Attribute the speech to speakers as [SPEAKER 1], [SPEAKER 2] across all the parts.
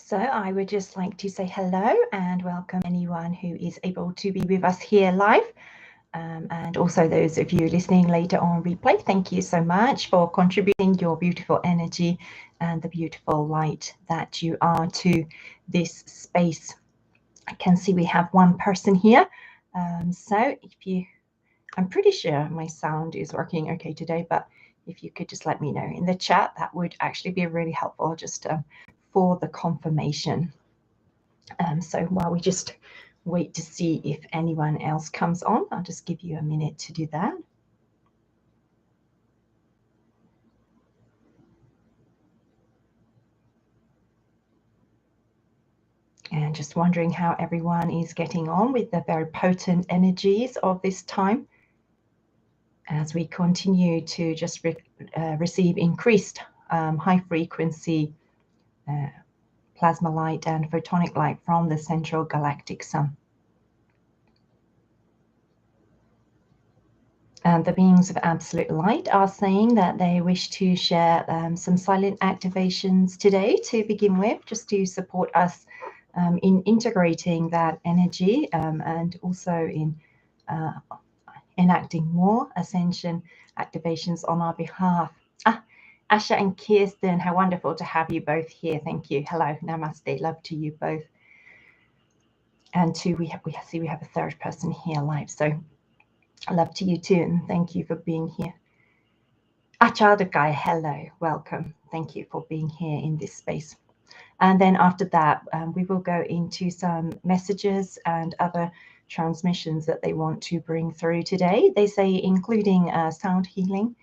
[SPEAKER 1] So I would just like to say hello and welcome anyone who is able to be with us here live. And also those of you listening later on replay, thank you so much for contributing your beautiful energy and the beautiful light that you are to this space. I can see we have one person here. I'm pretty sure my sound is working okay today, but if you could just let me know in the chat, that would actually be really helpful just for the confirmation. So while we just wait to see if anyone else comes on, I'll just give you a minute to do that. And just wondering how everyone is getting on with the very potent energies of this time as we continue to just receive increased high frequency plasma light and photonic light from the central galactic sun. And the beings of absolute light are saying that they wish to share some silent activations today to begin with, just to support us in integrating that energy and also in enacting more ascension activations on our behalf. Asha and Kirsten, how wonderful to have you both here. Thank you. Hello, namaste, love to you both. And we have a third person here live, so love to you too, and thank you for being here. Achadukai, hello, welcome. Thank you for being here in this space. And then after that, we will go into some messages and other transmissions that they want to bring through today. They say including sound healing,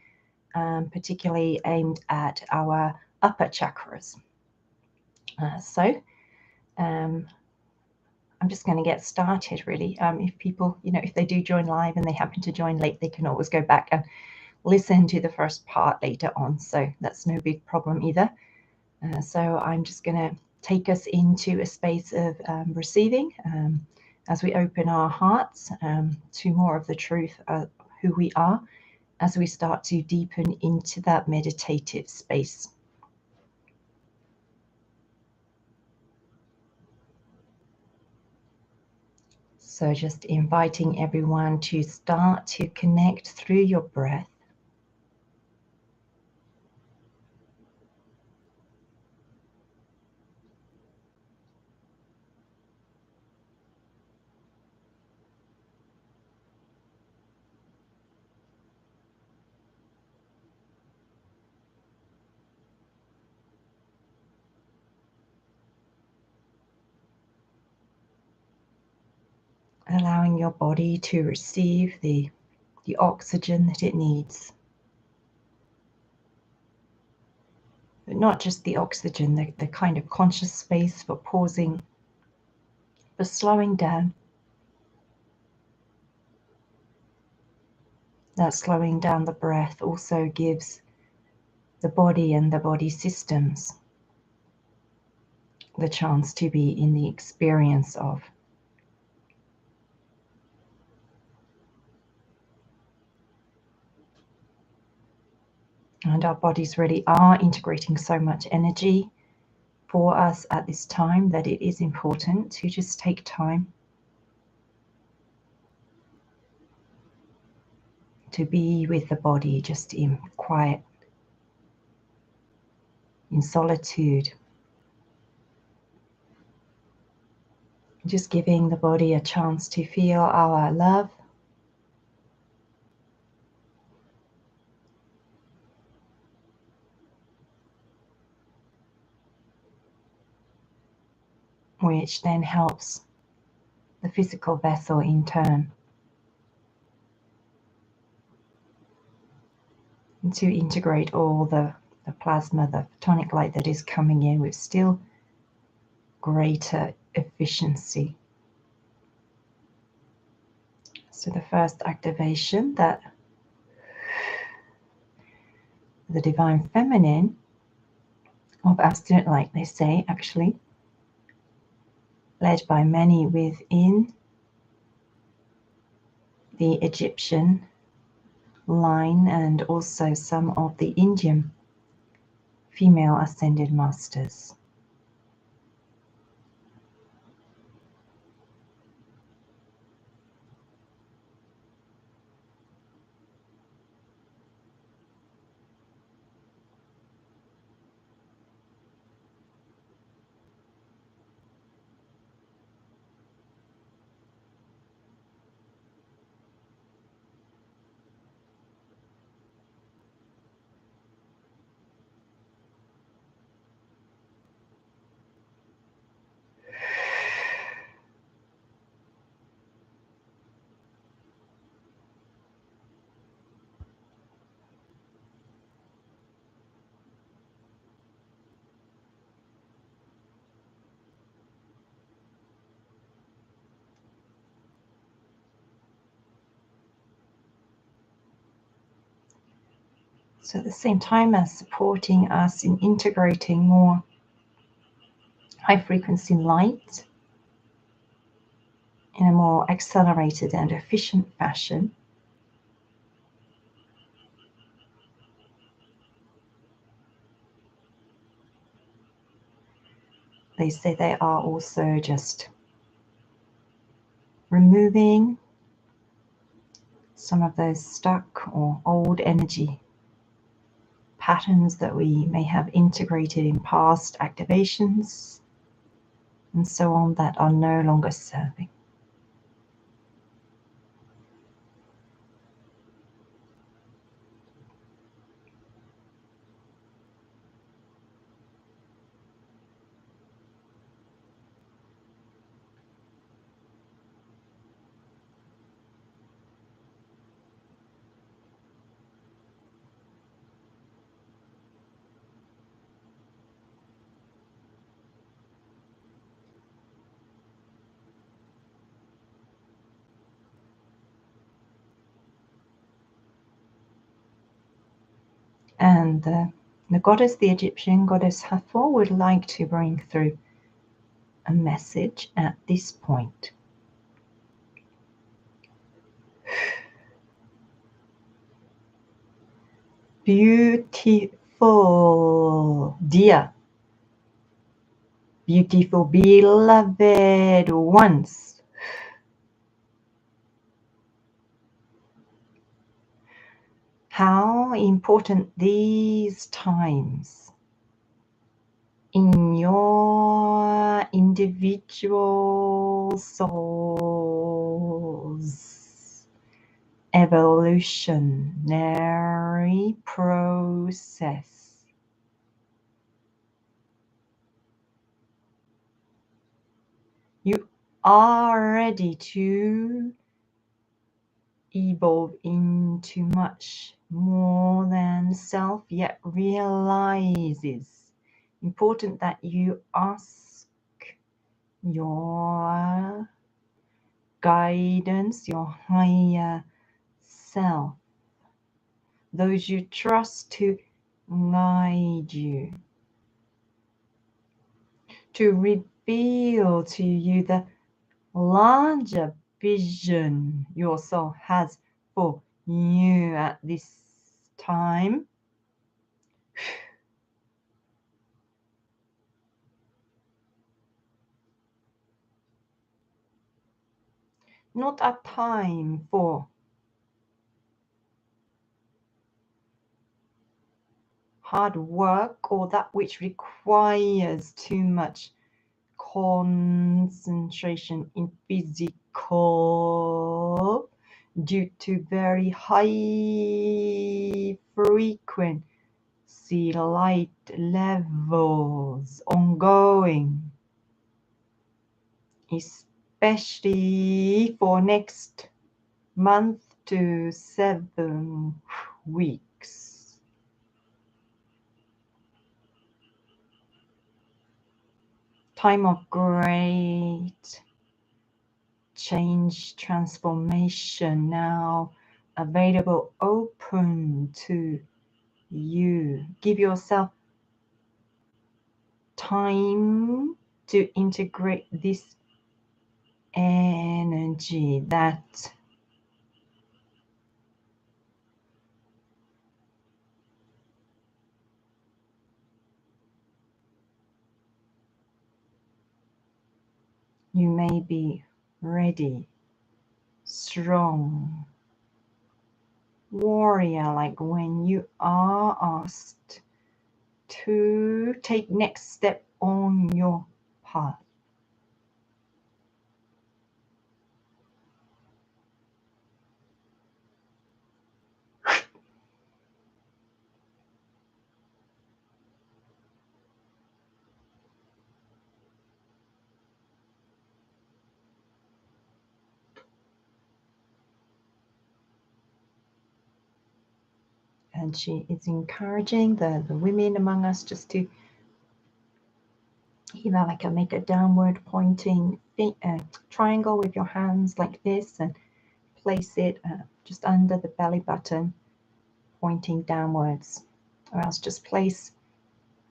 [SPEAKER 1] particularly aimed at our upper chakras. I'm just going to get started really. If people, if they do join live and they happen to join late, they can always go back and listen to the first part later on. So that's no big problem either. So I'm just going to take us into a space of receiving as we open our hearts to more of the truth of who we are as we start to deepen into that meditative space. So just inviting everyone to start to connect through your breath. Allowing your body to receive the oxygen that it needs. But not just the oxygen, the kind of conscious space for pausing, for slowing down. That slowing down the breath also gives the body and the body systems the chance to be in the experience of. And our bodies really are integrating so much energy for us at this time that it is important to just take time to be with the body, just in quiet, in solitude. Just giving the body a chance to feel our love, which then helps the physical vessel in turn to integrate all the plasma, the photonic light that is coming in with still greater efficiency. So the first activation, that the divine feminine of absolute light, they say, actually led by many within the Egyptian line and also some of the Indian female ascended masters. So at the same time as supporting us in integrating more high frequency light in a more accelerated and efficient fashion, they say they are also just removing some of those stuck or old energy patterns that we may have integrated in past activations and so on that are no longer serving. And the goddess, the Egyptian goddess Hathor, would like to bring through a message at this point. Beautiful, dear, beautiful, beloved ones. How important these times in your individual soul's evolutionary process. You are ready to evolve into much more than self, yet realizes important that you ask your guidance, your higher self, those you trust to guide you, to reveal to you the larger vision your soul has for you at this time. Not a time for hard work or that which requires too much concentration in physical due to very high frequency light levels ongoing, especially for next month to 7 weeks. Time of great change, transformation now available, open to you. Give yourself time to integrate this energy that you may be ready, strong warrior, like when you are asked to take next step on your path. And she is encouraging the women among us just to like make a downward pointing triangle with your hands like this and place it just under the belly button pointing downwards. Or else just place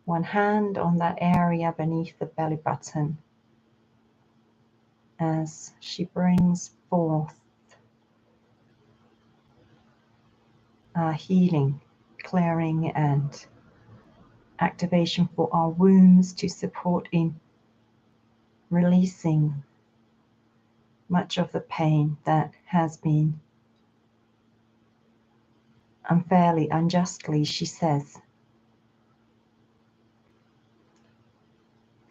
[SPEAKER 1] one hand on that area beneath the belly button as she brings forth our healing, clearing and activation for our wombs to support in releasing much of the pain that has been unfairly, unjustly, she says,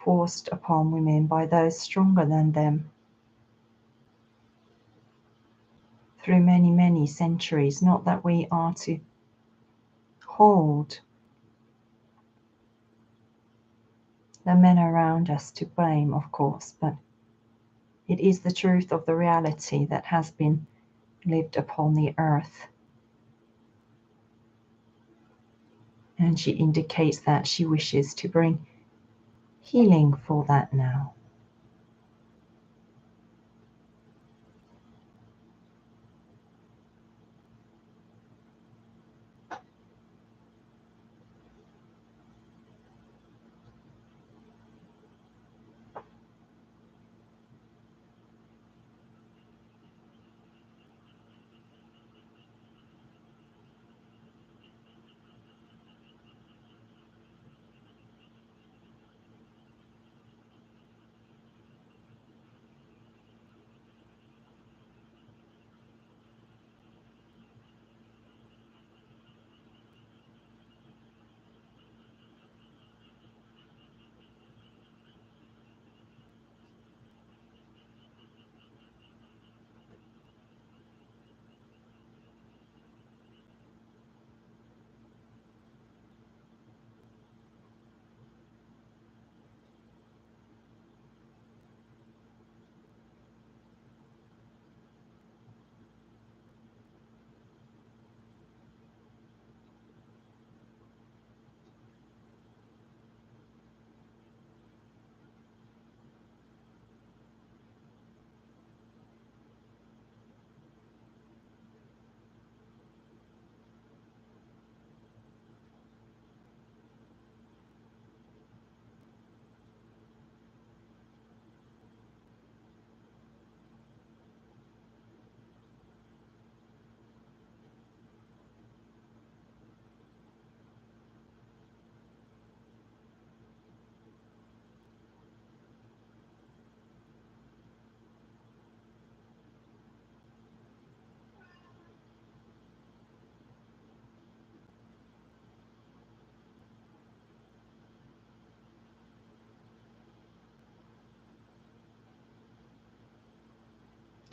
[SPEAKER 1] forced upon women by those stronger than them through many, many centuries. Not that we are to hold the men around us to blame, of course, but it is the truth of the reality that has been lived upon the earth. And she indicates that she wishes to bring healing for that now.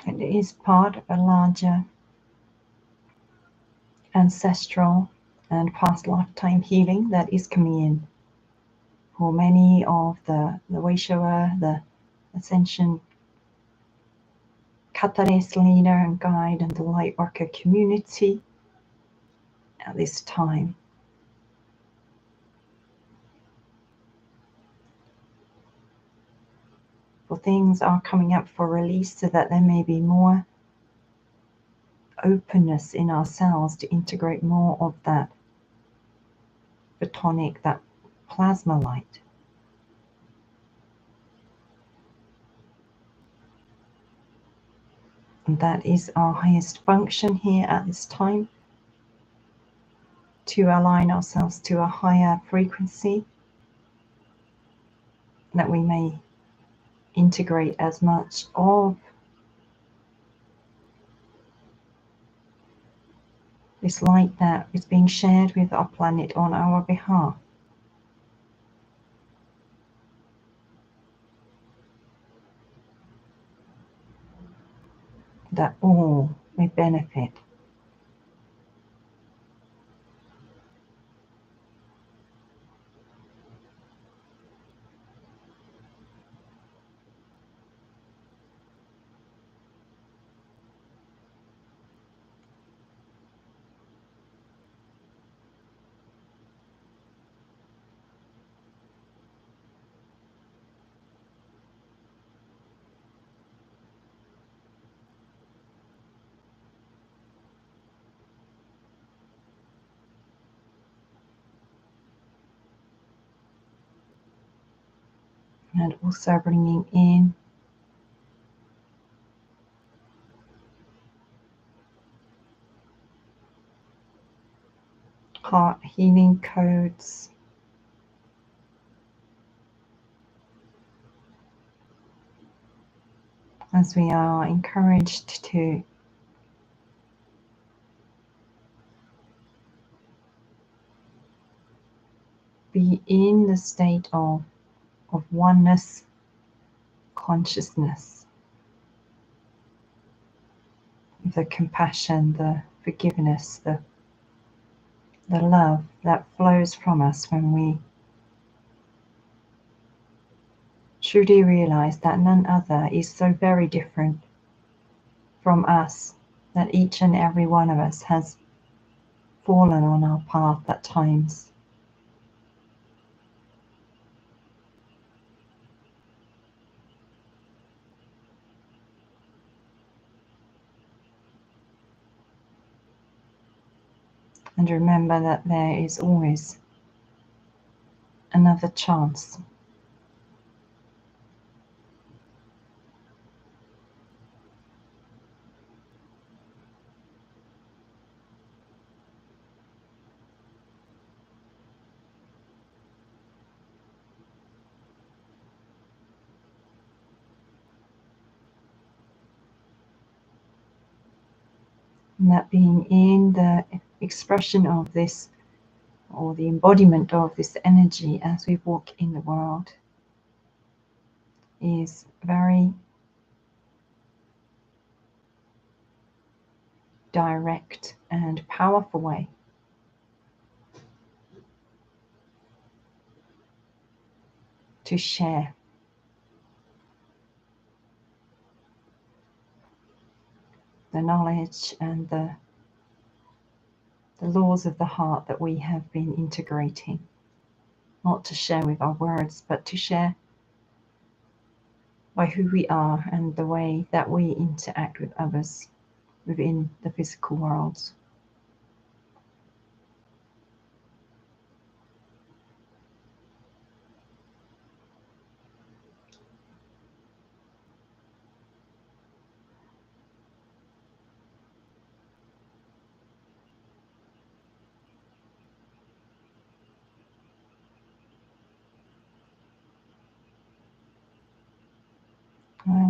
[SPEAKER 1] It is part of a larger ancestral and past lifetime healing that is coming in for many of the Waishoa, the Ascension Catalyst leader and guide and the light worker community at this time. For things are coming up for release so that there may be more openness in ourselves to integrate more of that photonic, that plasma light. And that is our highest function here at this time, to align ourselves to a higher frequency, that we may integrate as much of this light that is being shared with our planet on our behalf. That all may benefit. And also bringing in heart healing codes. As we are encouraged to be in the state of oneness consciousness, the compassion, the forgiveness, the love that flows from us when we truly realize that none other is so very different from us, that each and every one of us has fallen on our path at times. And remember that there is always another chance. And that being in the expression of this, or the embodiment of this energy as we walk in the world, is a very direct and powerful way to share the knowledge and the laws of the heart that we have been integrating. Not to share with our words, but to share by who we are and the way that we interact with others within the physical world.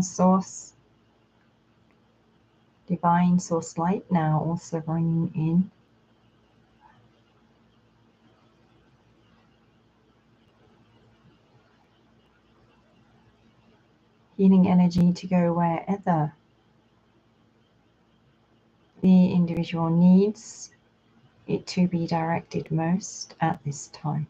[SPEAKER 1] Source, divine source light, now also bringing in healing energy to go wherever the individual needs it to be directed most at this time.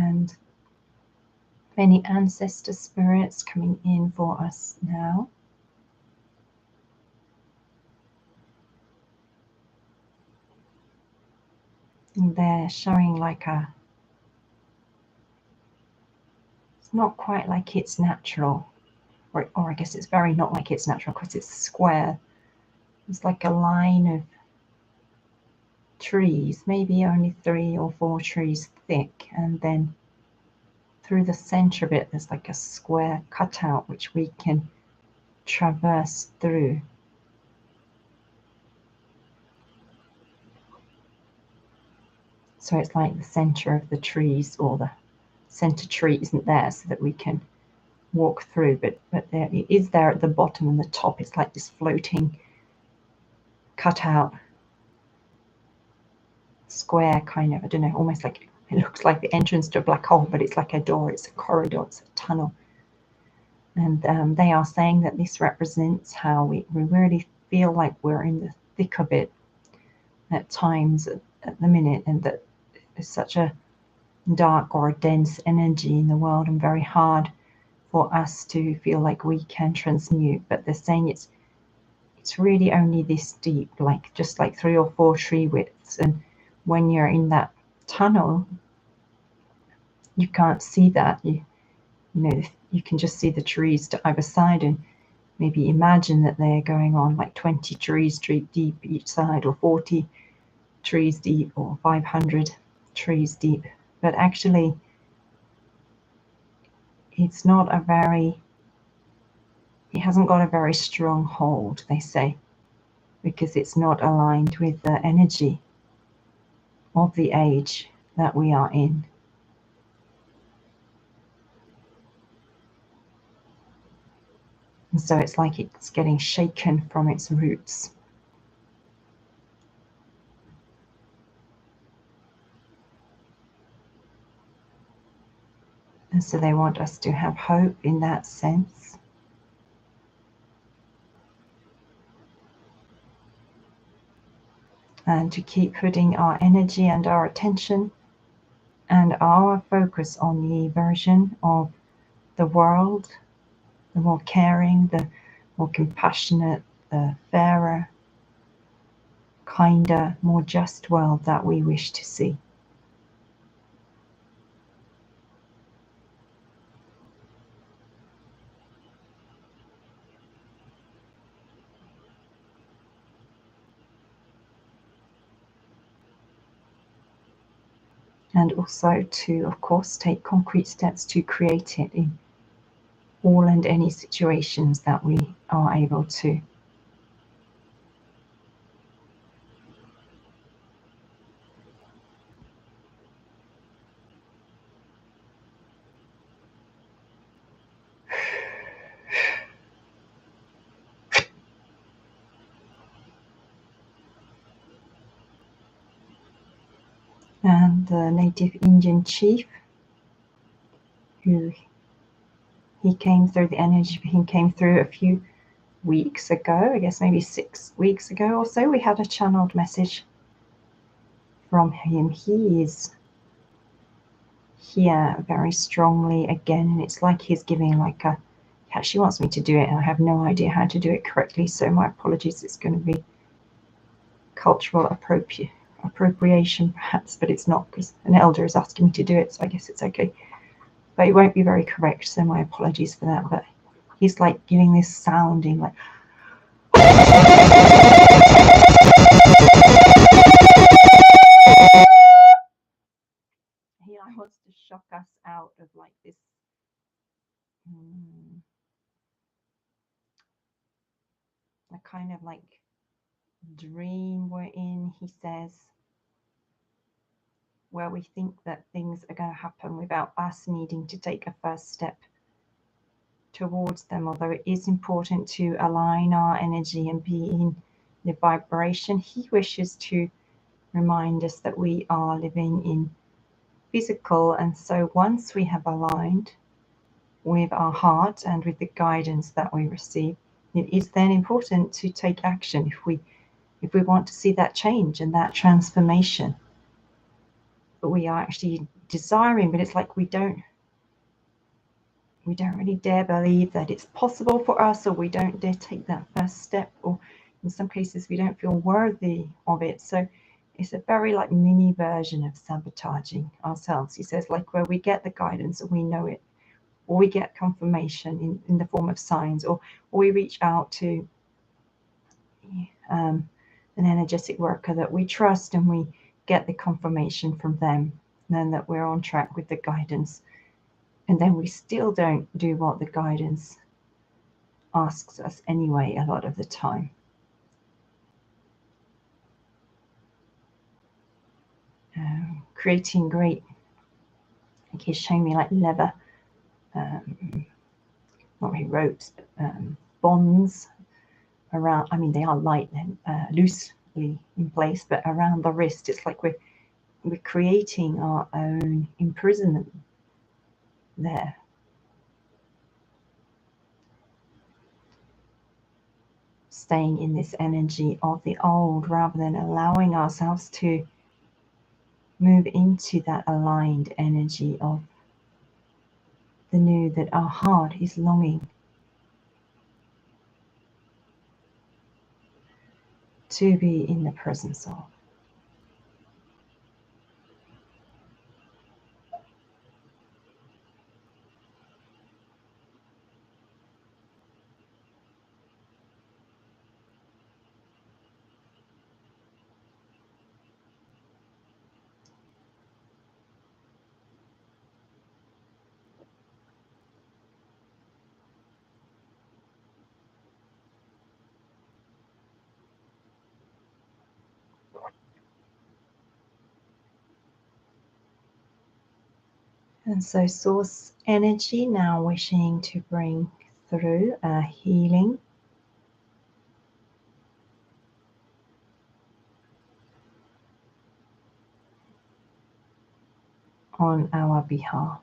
[SPEAKER 1] and any ancestor spirits coming in for us now. And they're showing like it's not quite like it's natural, or I guess it's very not like it's natural because it's square. It's like a line of trees, maybe only 3 or 4 trees thick, and then through the center of it there's like a square cutout which we can traverse through. So it's like the center of the trees, or the center tree isn't there so that we can walk through, but there it is there at the bottom, and the top it's like this floating cutout square kind of, I don't know, almost like it looks like the entrance to a black hole, but it's like a door, it's a corridor, it's a tunnel. And they are saying that this represents how we really feel like we're in the thick of it at times at the minute, and that there's such a dark or a dense energy in the world and very hard for us to feel like we can transmute. But they're saying it's really only this deep, like just like 3 or 4 tree widths, and when you're in that tunnel you can't see that. You know, you can just see the trees to either side, and maybe imagine that they're going on like 20 trees deep each side, or 40 trees deep, or 500 trees deep. But actually it's not a very, it hasn't got a very strong hold, they say, because it's not aligned with the energy of the age that we are in. And so it's like it's getting shaken from its roots. And so they want us to have hope in that sense. And to keep putting our energy and our attention and our focus on the version of the world, the more caring, the more compassionate, the fairer, kinder, more just world that we wish to see. And also to, of course, take concrete steps to create it in all and any situations that we are able to. And the native Indian chief, who he came through, the energy for him came through a few weeks ago, I guess maybe 6 weeks ago or so. We had a channeled message from him. He is here very strongly again, and it's like he's giving like a, he actually wants me to do it, and I have no idea how to do it correctly, so my apologies. It's going to be cultural appropriation perhaps, but it's not, because an elder is asking me to do it, so I guess it's okay. But it won't be very correct, so my apologies for that. But he's like giving this sounding like he like wants to shock us out of like this a kind of like dream we're in, he says, where we think that things are going to happen without us needing to take a first step towards them. Although it is important to align our energy and be in the vibration, he wishes to remind us that we are living in physical, and so once we have aligned with our heart and with the guidance that we receive, it is then important to take action if we want to see that change and that transformation. But we are actually desiring, but it's like we don't really dare believe that it's possible for us, or we don't dare take that first step, or in some cases we don't feel worthy of it. So it's a very like mini version of sabotaging ourselves. He says, like, where we get the guidance and we know it, or we get confirmation in the form of signs, or we reach out to an energetic worker that we trust, and we get the confirmation from them, and then that we're on track with the guidance. And then we still don't do what the guidance asks us anyway, a lot of the time. Creating great, like he's showing me like leather, not really ropes, but bonds around, I mean, they are light and loosely in place, but around the wrist, it's like we're creating our own imprisonment there. Staying in this energy of the old rather than allowing ourselves to move into that aligned energy of the new that our heart is longing to be in the presence of. And so source energy now wishing to bring through a healing on our behalf.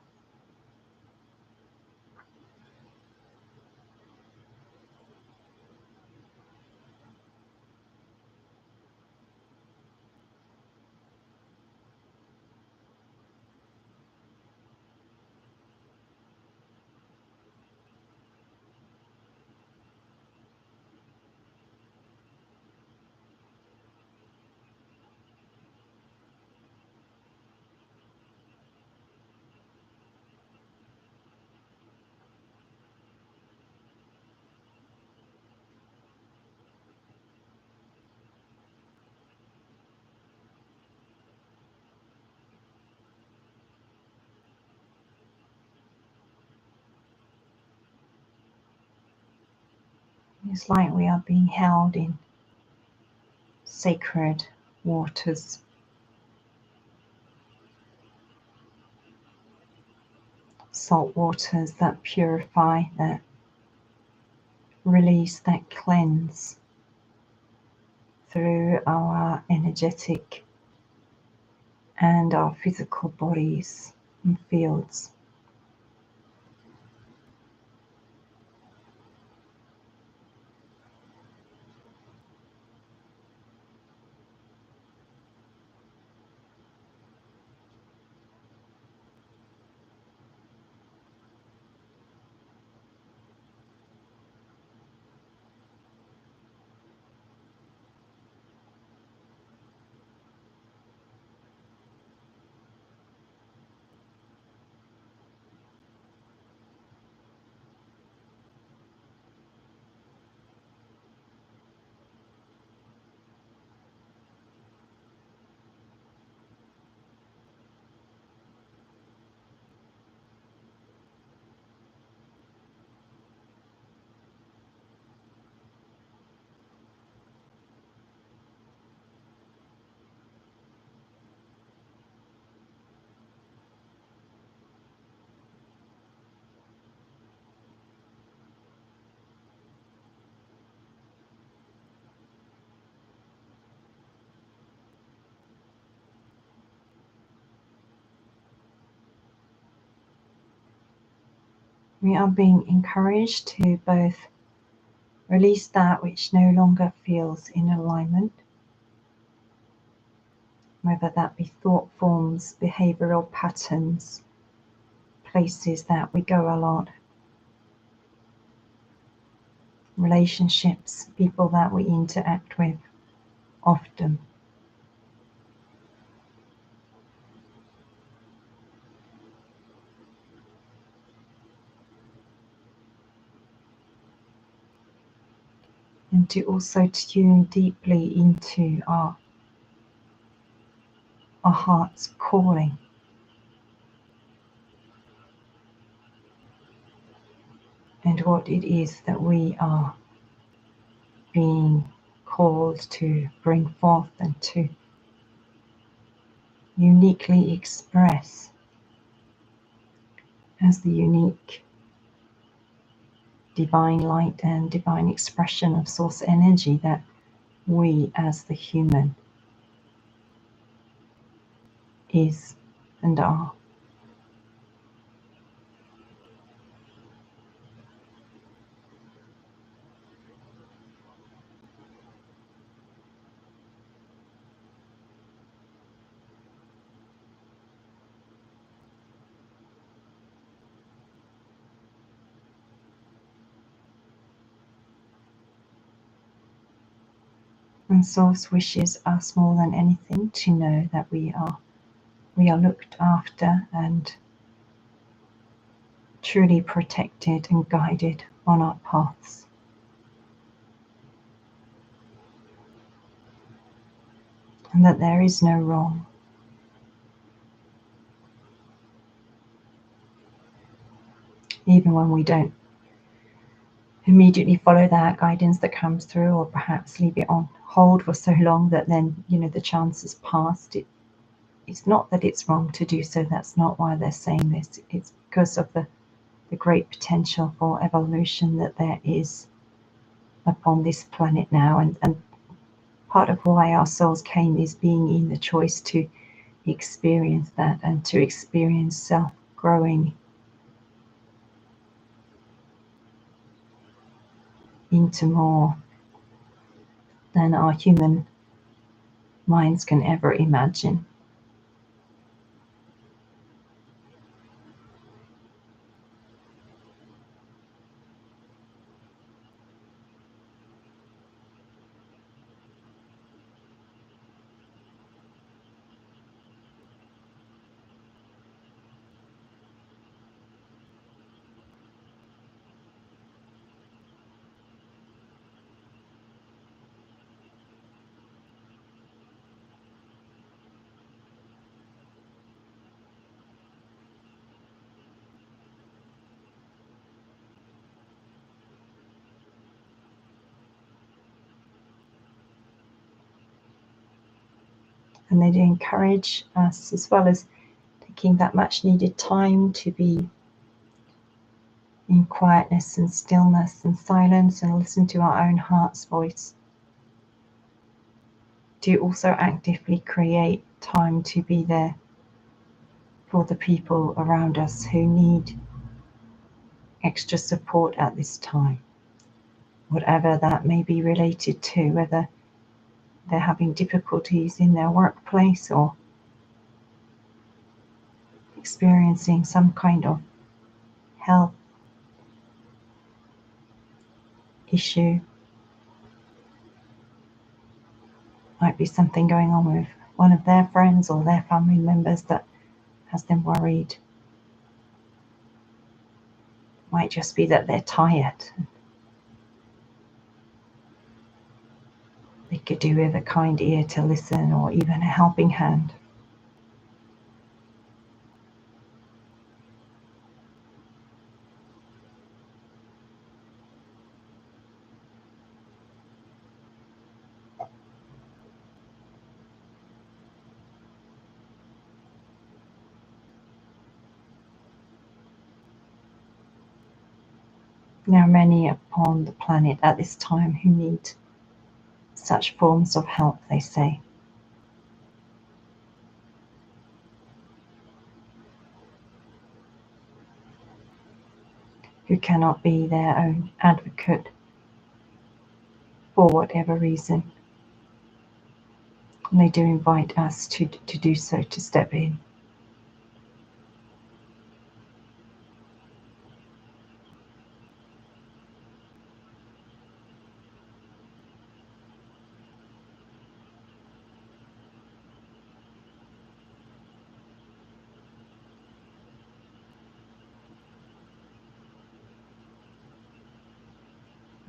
[SPEAKER 1] It's like we are being held in sacred waters, salt waters that purify, that release, that cleanse through our energetic and our physical bodies and fields. We are being encouraged to both release that which no longer feels in alignment, whether that be thought forms, behavioral patterns, places that we go a lot, relationships, people that we interact with often. And to also tune deeply into our heart's calling. And what it is that we are being called to bring forth and to uniquely express as the unique divine light and divine expression of source energy that we as the human is and are. And Source wishes us more than anything to know that we are looked after and truly protected and guided on our paths. And that there is no wrong. Even when we don't immediately follow that guidance that comes through, or perhaps leave it on hold for so long that then, the chance has passed. It's not that it's wrong to do so. That's not why they're saying this. It's because of the great potential for evolution that there is upon this planet now. And part of why our souls came is being in the choice to experience that and to experience self-growing into more than our human minds can ever imagine. And they do encourage us, as well as taking that much needed time to be in quietness and stillness and silence and listen to our own heart's voice, to also actively create time to be there for the people around us who need extra support at this time, whatever that may be related to, whether they're having difficulties in their workplace or experiencing some kind of health issue. Might be something going on with one of their friends or their family members that has them worried. Might just be that they're tired. They could do with a kind ear to listen, or even a helping hand. There are many upon the planet at this time who need such forms of help, they say. Who cannot be their own advocate for whatever reason. And they do invite us to do so, to step in.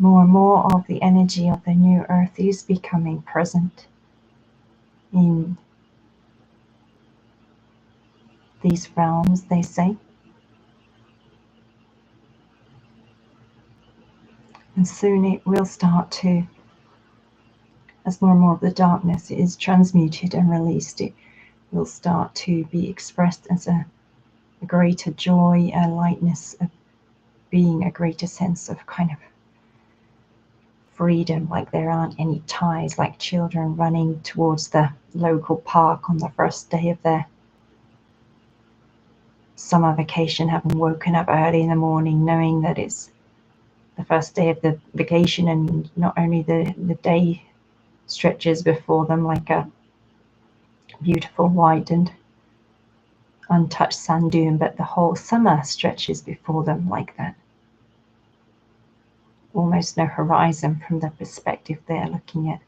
[SPEAKER 1] More and more of the energy of the new earth is becoming present in these realms, they say. And soon it will start to, as more and more of the darkness is transmuted and released, it will start to be expressed as a greater joy, a lightness of being, a greater sense of kind of freedom, like there aren't any ties, like children running towards the local park on the first day of their summer vacation, having woken up early in the morning knowing that it's the first day of the vacation, and not only the day stretches before them like a beautiful white and untouched sand dune, but the whole summer stretches before them like that. Almost no horizon from the perspective they're looking at.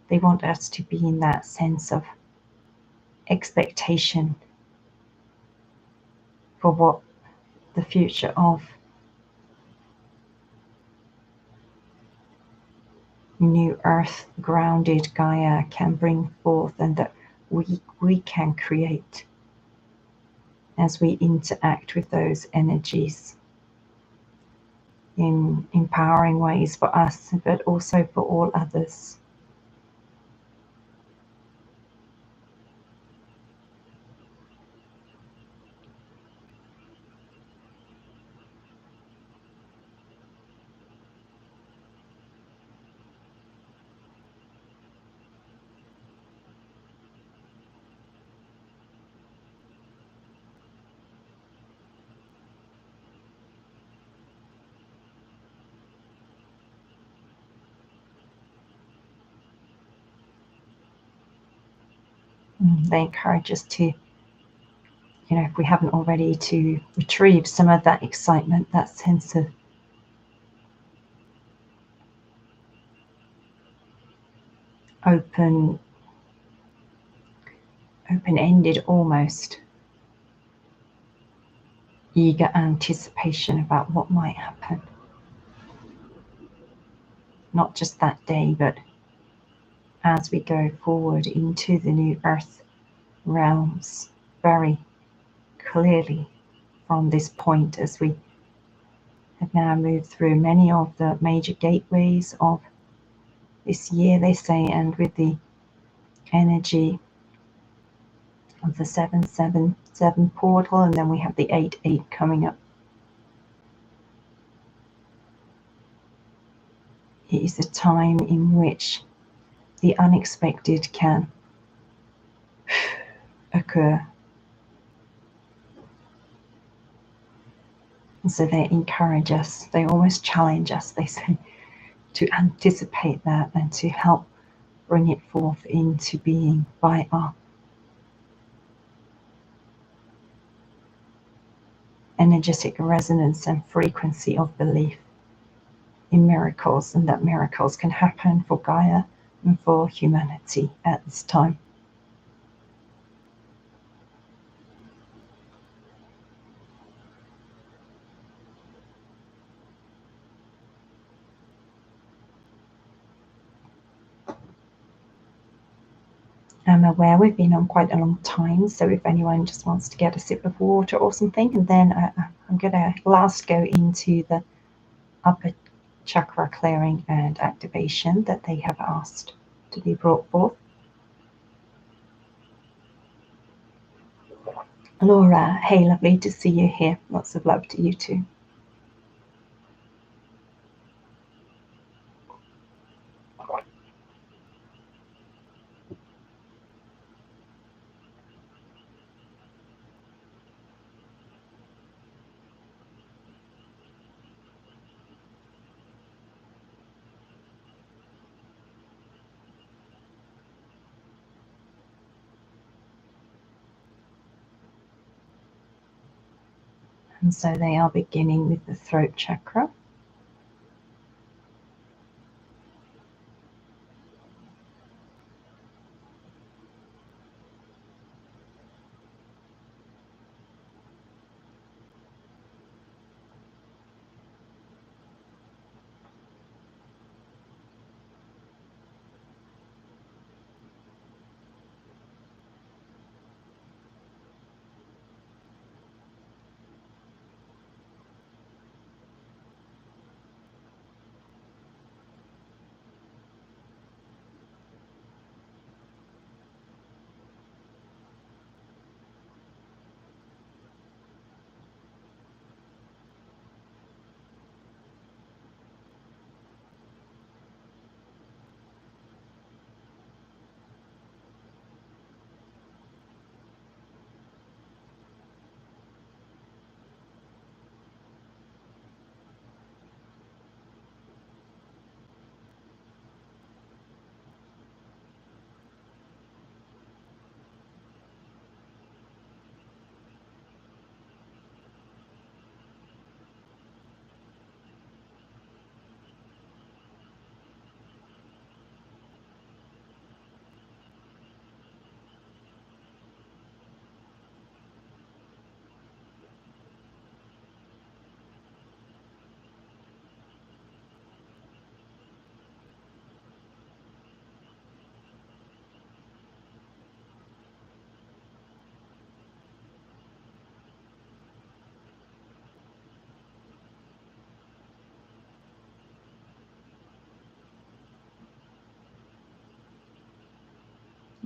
[SPEAKER 1] They want us to be in that sense of expectation for what the future of new earth grounded Gaia can bring forth, and that we can create as we interact with those energies in empowering ways for us, but also for all others. They encourage us to, if we haven't already, to retrieve some of that excitement, that sense of open-ended, almost eager anticipation about what might happen. Not just that day, but as we go forward into the new earth realms, very clearly from this point, as we have now moved through many of the major gateways of this year, they say, and with the energy of the 777 portal, and then we have the 88 coming up. It is a time in which the unexpected can occur. And so they encourage us, they almost challenge us, they say, to anticipate that and to help bring it forth into being by our energetic resonance and frequency of belief in miracles, and that miracles can happen for Gaia and for humanity at this time. I'm aware we've been on quite a long time, so if anyone just wants to get a sip of water or something, and then I'm going to last go into the upper chakra clearing and activation that they have asked to be brought forth. Laura, hey, lovely to see you here. Lots of love to you too. And so they are beginning with the throat chakra.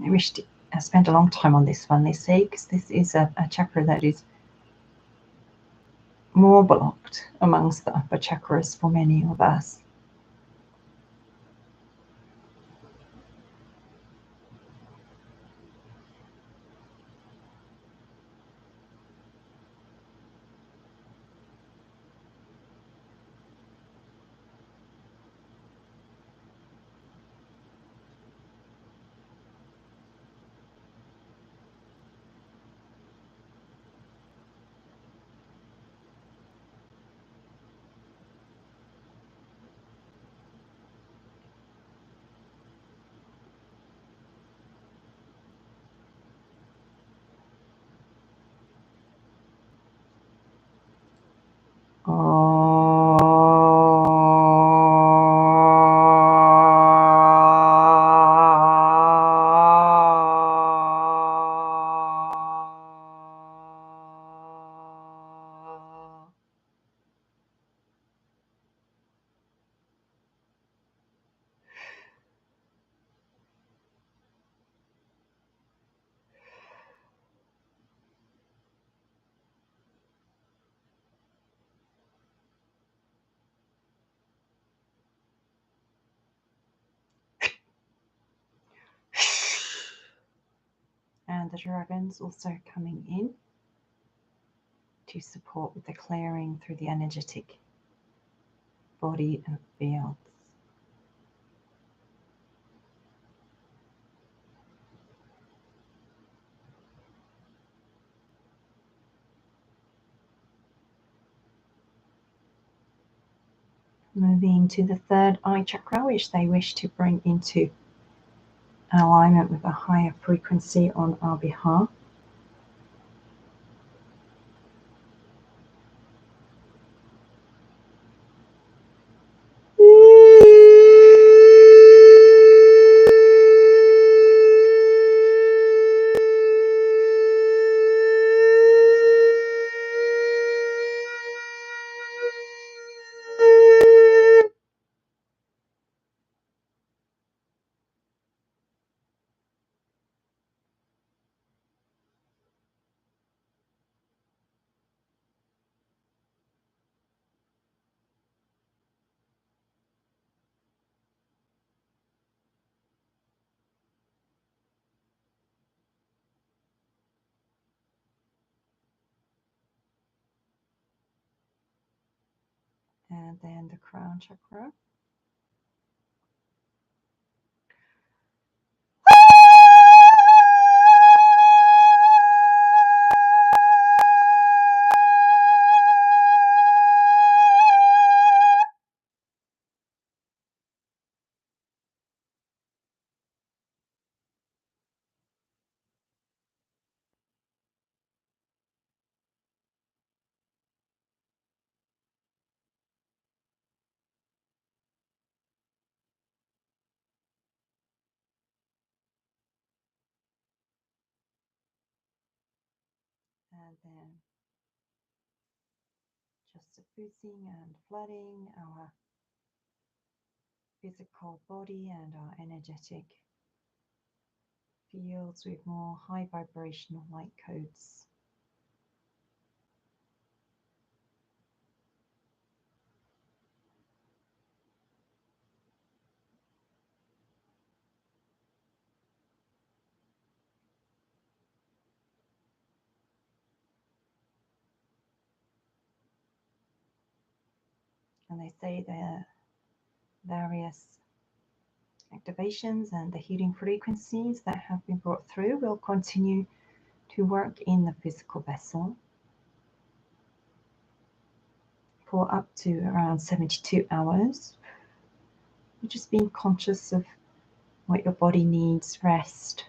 [SPEAKER 1] I wish I spent a long time on this one, they say, because this is a chakra that is more blocked amongst the upper chakras for many of us. And the dragons also coming in to support with the clearing through the energetic body and fields. Moving to the third eye chakra, which they wish to bring into alignment with a higher frequency on our behalf. And then the crown chakra. And then just diffusing and flooding our physical body and our energetic fields with more high vibrational light codes. And they say there are various activations and the healing frequencies that have been brought through will continue to work in the physical vessel for up to around 72 hours. You're just being conscious of what your body needs: rest,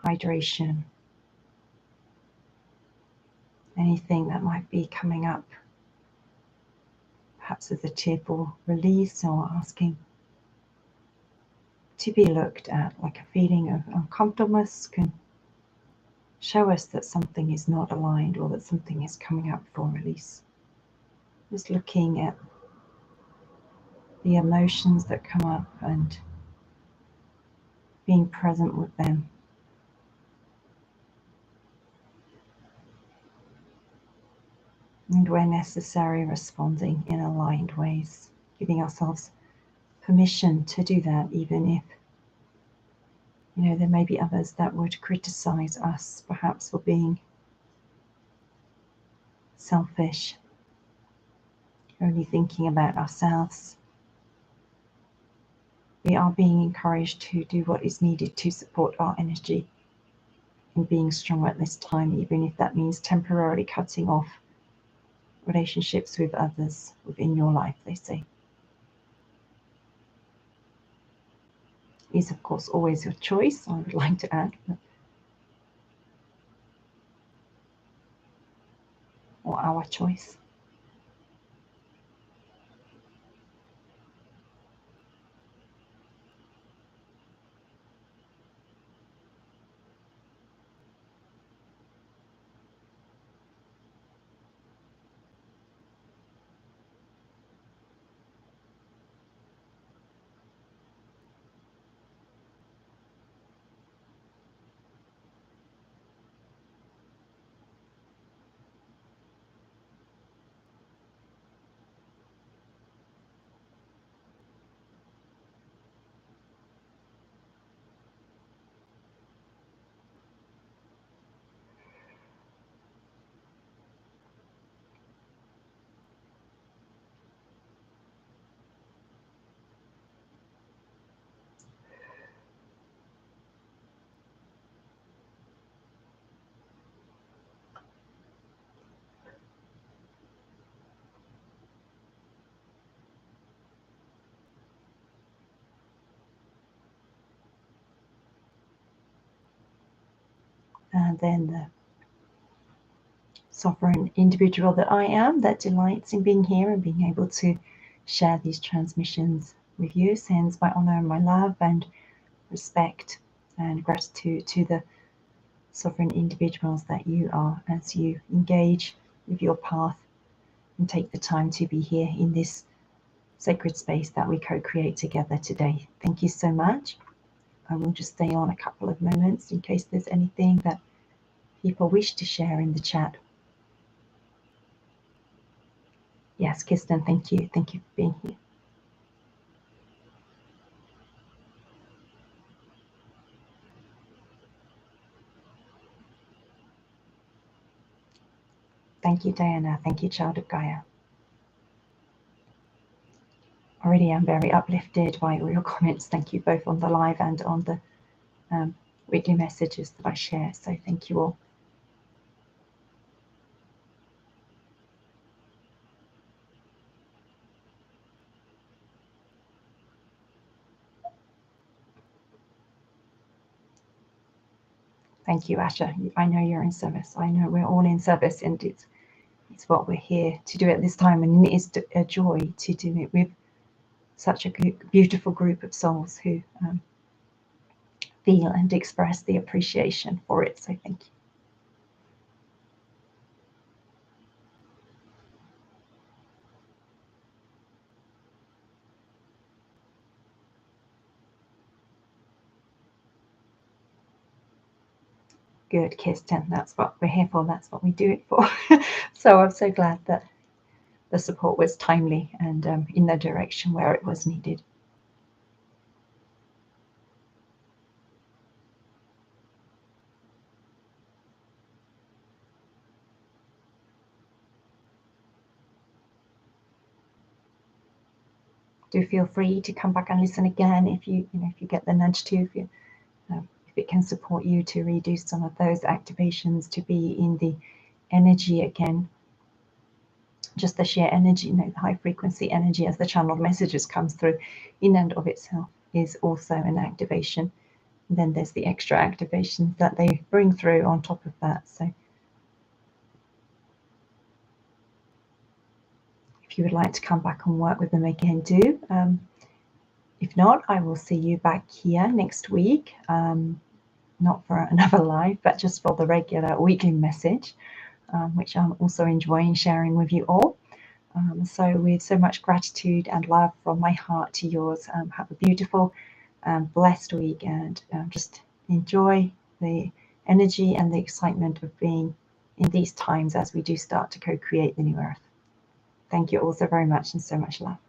[SPEAKER 1] hydration, anything that might be coming up, perhaps as a tearful release or asking to be looked at, like a feeling of uncomfortableness can show us that something is not aligned or that something is coming up for release. Just looking at the emotions that come up and being present with them. And where necessary, responding in aligned ways, giving ourselves permission to do that, even if, there may be others that would criticize us, perhaps for being selfish, only thinking about ourselves. We are being encouraged to do what is needed to support our energy in being strong at this time, even if that means temporarily cutting off relationships with others within your life, they say. Is of course always your choice, I would like to add, or our choice. And then the sovereign individual that I am, that delights in being here and being able to share these transmissions with you, sends my honor and my love and respect and gratitude to the sovereign individuals that you are, as you engage with your path and take the time to be here in this sacred space that we co-create together today. Thank you so much. I will just stay on a couple of moments in case there's anything that people wish to share in the chat. Yes, Kirsten, thank you. Thank you for being here. Thank you, Diana. Thank you, Child of Gaia. Already I'm very uplifted by all your comments. Thank you both on the live and on the weekly messages that I share. So thank you all. Thank you, Asha. I know you're in service. I know we're all in service, and it's what we're here to do at this time, and it is a joy to do it with such a beautiful group of souls who feel and express the appreciation for it. So thank you. Good, Kirsten. That's what we're here for. That's what we do it for. So I'm so glad that the support was timely and in the direction where it was needed. Do feel free to come back and listen again if you get the nudge to, if it can support you to redo some of those activations, to be in the energy again. Just the sheer energy, the high frequency energy as the channeled messages comes through in and of itself is also an activation. And then there's the extra activations that they bring through on top of that. So if you would like to come back and work with them again, do. If not, I will see you back here next week. Not for another live, but just for the regular weekly message, which I'm also enjoying sharing with you all. So with so much gratitude and love from my heart to yours, have a beautiful blessed week, and just enjoy the energy and the excitement of being in these times as we do start to co-create the new earth. Thank you all so very much, and so much love.